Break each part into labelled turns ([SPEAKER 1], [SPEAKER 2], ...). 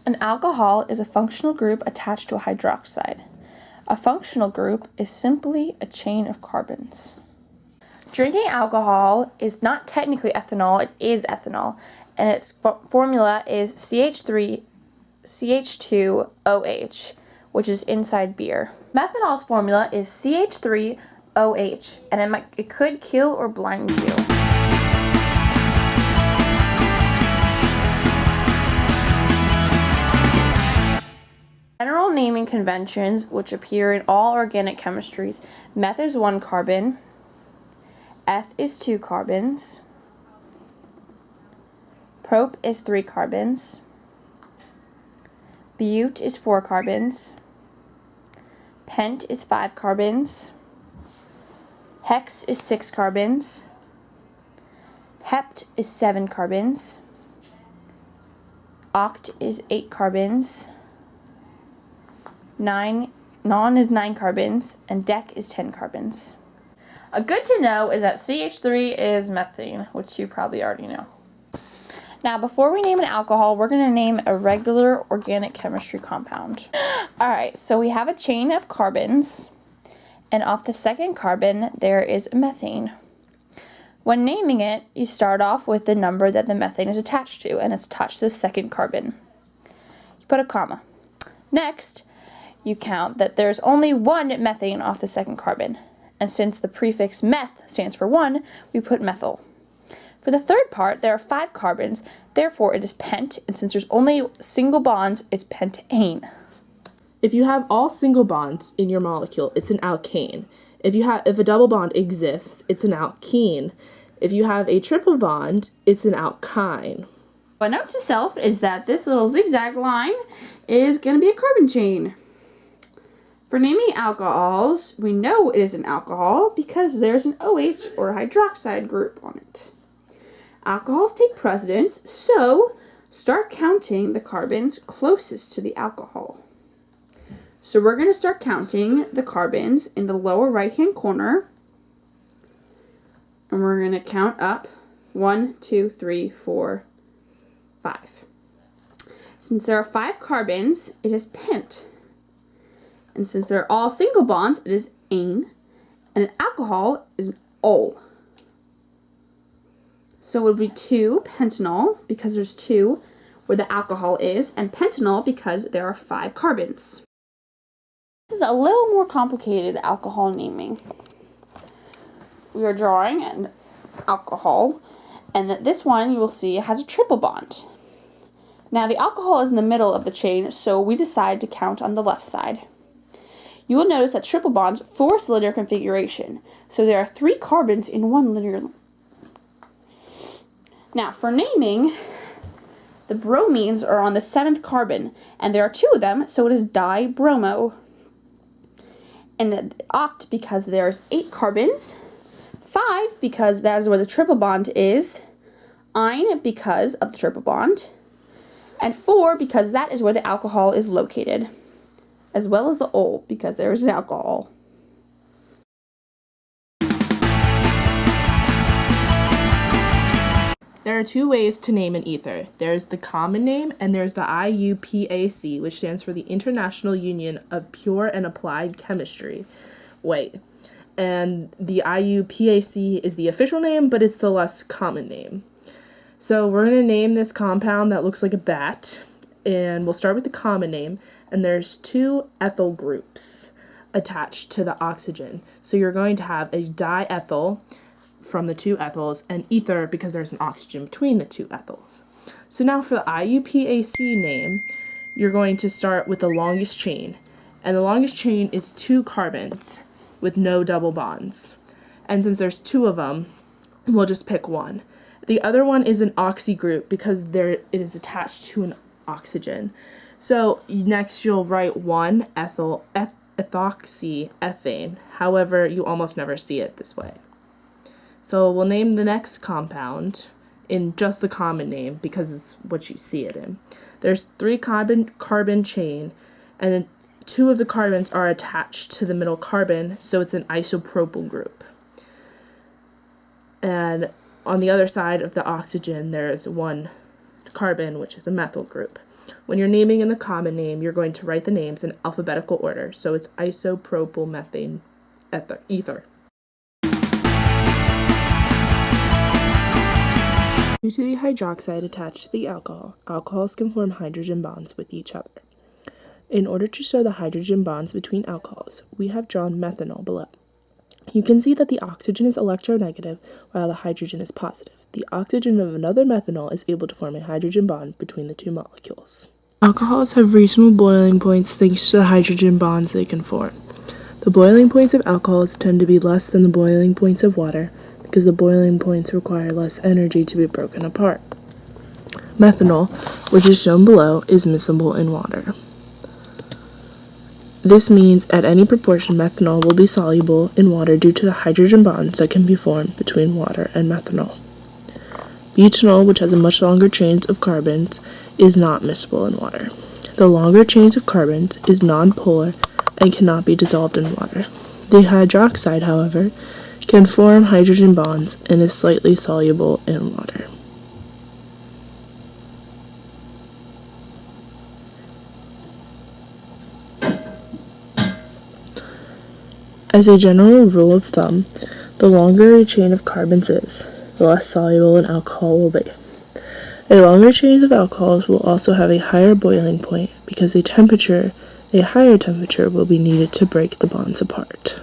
[SPEAKER 1] An alcohol is a functional group attached to a hydroxide. A functional group is simply a chain of carbons. Drinking alcohol is not technically ethanol, it is ethanol, and its formula is CH2OH, which is inside beer. Methanol's formula is CH3OH, and it could kill or blind you. General naming conventions, which appear in all organic chemistries: meth is 1 carbon, eth is 2 carbons, prop is 3 carbons, bute is 4 carbons, pent is 5 carbons, hex is 6 carbons, hept is 7 carbons, oct is 8 carbons, non is 9 carbons, and dec is 10 carbons. A good to know is that CH3 is methane, which you probably already know. Now, before we name an alcohol, we're going to name a regular organic chemistry compound. Alright, so we have a chain of carbons, and off the second carbon, there is methane. When naming it, you start off with the number that the methane is attached to, and it's attached to the second carbon. You put a comma. Next, you count that there's only 1 methane off the second carbon, and since the prefix meth stands for 1, we put methyl. For the third part, there are 5 carbons, therefore it is pent, and since there's only single bonds, it's pentane.
[SPEAKER 2] If you have all single bonds in your molecule, it's an alkane. If a double bond exists, it's an alkene. If you have a triple bond, it's an alkyne.
[SPEAKER 3] A note to self is that this little zigzag line is going to be a carbon chain. For naming alcohols, we know it is an alcohol because there's an OH or hydroxide group on it. Alcohols take precedence, so start counting the carbons closest to the alcohol. So we're going to start counting the carbons in the lower right-hand corner, and we're going to count up 1, 2, 3, 4, 5. Since there are 5 carbons, it is pent. And since they're all single bonds, it is ane, and an alcohol is an ol. So it would be 2 pentanol, because there's 2 where the alcohol is, and pentanol because there are 5 carbons. This is a little more complicated alcohol naming. We are drawing an alcohol, and this one you will see has a triple bond. Now the alcohol is in the middle of the chain, so we decide to count on the left side. You will notice that triple bonds force linear configuration, so there are 3 carbons in one linear. Now, for naming, the bromines are on the 7th carbon, and there are 2 of them, so it is dibromo. And oct because there's 8 carbons, 5 because that is where the triple bond is, ine because of the triple bond, and 4 because that is where the alcohol is located, as well as the ol because there is an alcohol.
[SPEAKER 2] There are 2 ways to name an ether. There's the common name, and there's the IUPAC, which stands for the International Union of Pure and Applied Chemistry. And the IUPAC is the official name, but it's the less common name. So we're going to name this compound that looks like a bat, and we'll start with the common name, and there's 2 ethyl groups attached to the oxygen. So you're going to have a diethyl from the 2 ethyls, and ether because there's an oxygen between the 2 ethyls. So now for the IUPAC name, you're going to start with the longest chain, and the longest chain is 2 carbons with no double bonds. And since there's 2 of them, we'll just pick one. The other one is an oxy group because it is attached to an oxygen. So next you'll write 1 ethoxyethane. However, you almost never see it this way. So we'll name the next compound in just the common name because it's what you see it in. There's 3 carbon chain, and 2 of the carbons are attached to the middle carbon, so it's an isopropyl group. And on the other side of the oxygen, there's 1 carbon, which is a methyl group. When you're naming in the common name, you're going to write the names in alphabetical order. So it's isopropylmethane ether. Due to the hydroxide attached to the alcohol, alcohols can form hydrogen bonds with each other. In order to show the hydrogen bonds between alcohols, we have drawn methanol below. You can see that the oxygen is electronegative while the hydrogen is positive. The oxygen of another methanol is able to form a hydrogen bond between the two molecules. Alcohols have reasonable boiling points thanks to the hydrogen bonds they can form. The boiling points of alcohols tend to be less than the boiling points of water because the boiling points require less energy to be broken apart. Methanol, which is shown below, is miscible in water. This means at any proportion methanol will be soluble in water due to the hydrogen bonds that can be formed between water and methanol. Butanol, which has a much longer chains of carbons, is not miscible in water. The longer chains of carbons is nonpolar and cannot be dissolved in water. The hydroxide, however, can form hydrogen bonds and is slightly soluble in water. As a general rule of thumb, the longer a chain of carbons is, the less soluble an alcohol will be. A longer chain of alcohols will also have a higher boiling point because a higher temperature will be needed to break the bonds apart.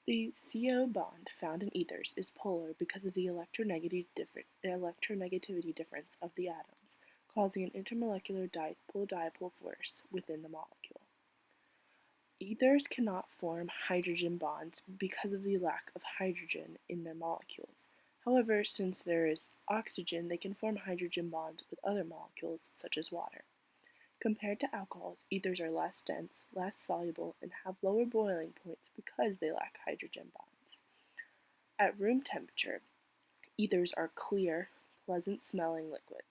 [SPEAKER 2] The CO bond found in ethers is polar because of the electronegativity difference of the atoms, causing an intermolecular dipole-dipole force within the molecule. Ethers cannot form hydrogen bonds because of the lack of hydrogen in their molecules. However, since there is oxygen, they can form hydrogen bonds with other molecules, such as water. Compared to alcohols, ethers are less dense, less soluble, and have lower boiling points because they lack hydrogen bonds. At room temperature, ethers are clear, pleasant-smelling liquids.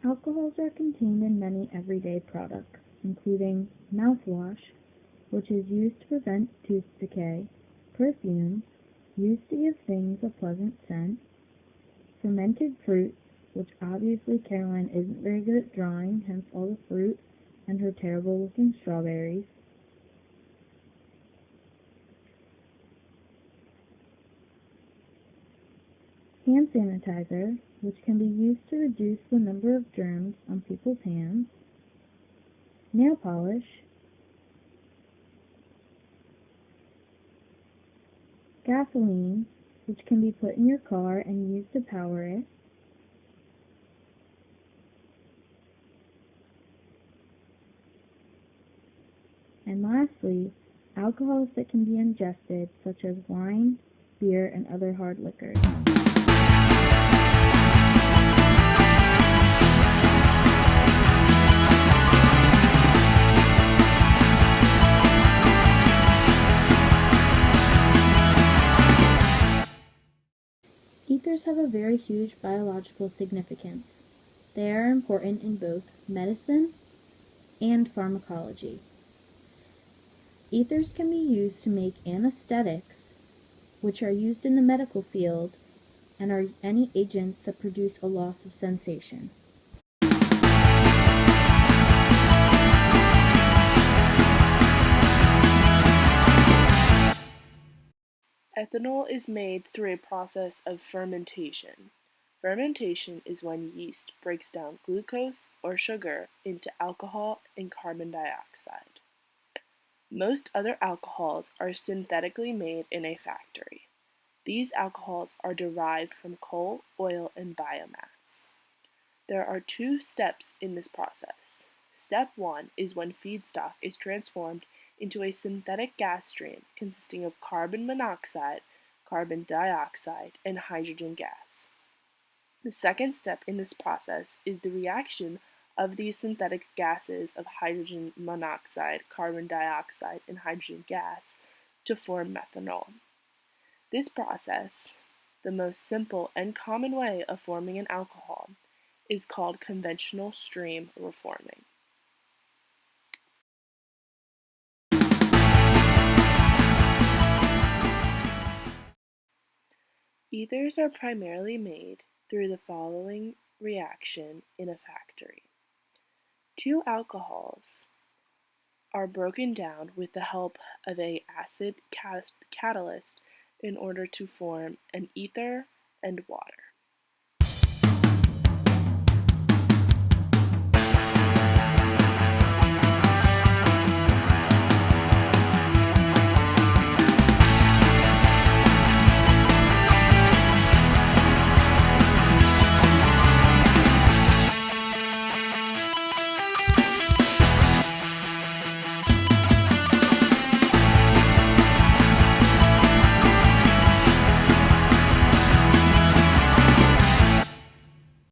[SPEAKER 4] Alcohols are contained in many everyday products, including mouthwash, which is used to prevent tooth decay, perfumes, used to give things a pleasant scent, fermented fruits, which obviously Caroline isn't very good at drawing, hence all the fruit and her terrible looking strawberries, hand sanitizer, which can be used to reduce the number of germs on people's hands, nail polish, gasoline, which can be put in your car and used to power it, and lastly, alcohols that can be ingested, such as wine, beer, and other hard liquors. Ethers have a very huge biological significance. They are important in both medicine and pharmacology. Ethers can be used to make anesthetics, which are used in the medical field and are any agents that produce a loss of sensation.
[SPEAKER 2] Ethanol is made through a process of fermentation. Fermentation is when yeast breaks down glucose or sugar into alcohol and carbon dioxide. Most other alcohols are synthetically made in a factory. These alcohols are derived from coal, oil, and biomass. There are two steps in this process. Step 1 is when feedstock is transformed into a synthetic gas stream consisting of carbon monoxide, carbon dioxide, and hydrogen gas. The second step in this process is the reaction of these synthetic gases of hydrogen monoxide, carbon dioxide, and hydrogen gas to form methanol. This process, the most simple and common way of forming an alcohol, is called conventional stream reforming. Ethers are primarily made through the following reaction in a factory. Two alcohols are broken down with the help of an acid catalyst in order to form an ether and water.